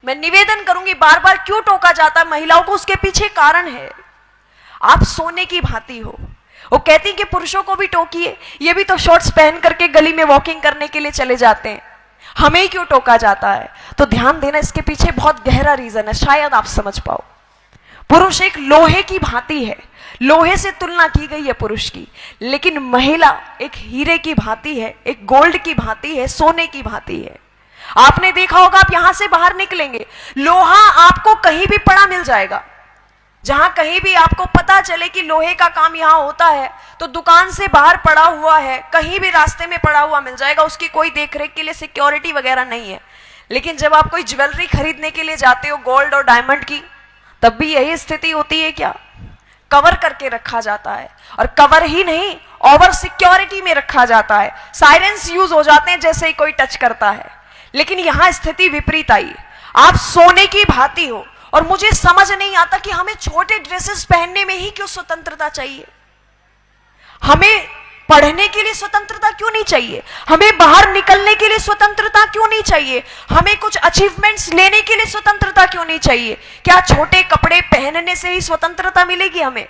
मैं निवेदन करूंगी, बार बार क्यों टोका जाता है महिलाओं को, उसके पीछे कारण है। आप सोने की भांति हो। वो कहती कि पुरुषों को भी टोकिए, ये भी तो शॉर्ट्स पहन करके गली में वॉकिंग करने के लिए चले जाते हैं, हमें ही क्यों टोका जाता है? तो ध्यान देना, इसके पीछे बहुत गहरा रीजन है, शायद आप समझ पाओ। पुरुष एक लोहे की भांति है, लोहे से तुलना की गई है पुरुष की, लेकिन महिला एक हीरे की भांति है, एक गोल्ड की भांति है, सोने की भांति है। आपने देखा होगा, आप यहां से बाहर निकलेंगे, लोहा आपको कहीं भी पड़ा मिल जाएगा। जहां कहीं भी आपको पता चले कि लोहे का काम यहां होता है, तो दुकान से बाहर पड़ा हुआ है, कहीं भी रास्ते में पड़ा हुआ मिल जाएगा, उसकी कोई देखरेख के लिए सिक्योरिटी वगैरह नहीं है। लेकिन जब आप कोई ज्वेलरी खरीदने के लिए जाते हो, गोल्ड और डायमंड की, तब भी यही स्थिति होती है क्या? कवर करके रखा जाता है, और कवर ही नहीं, ओवर सिक्योरिटी में रखा जाता है। साइरेंस यूज हो जाते हैं जैसे ही कोई टच करता है। लेकिन यहां स्थिति विपरीत आई, आप सोने की भांति हो। और मुझे समझ नहीं आता कि हमें छोटे ड्रेसेस पहनने में ही क्यों स्वतंत्रता चाहिए? हमें पढ़ने के लिए स्वतंत्रता क्यों नहीं चाहिए? हमें बाहर निकलने के लिए स्वतंत्रता क्यों नहीं चाहिए? हमें कुछ अचीवमेंट्स लेने के लिए स्वतंत्रता क्यों नहीं चाहिए? क्या छोटे कपड़े पहनने से ही स्वतंत्रता मिलेगी हमें?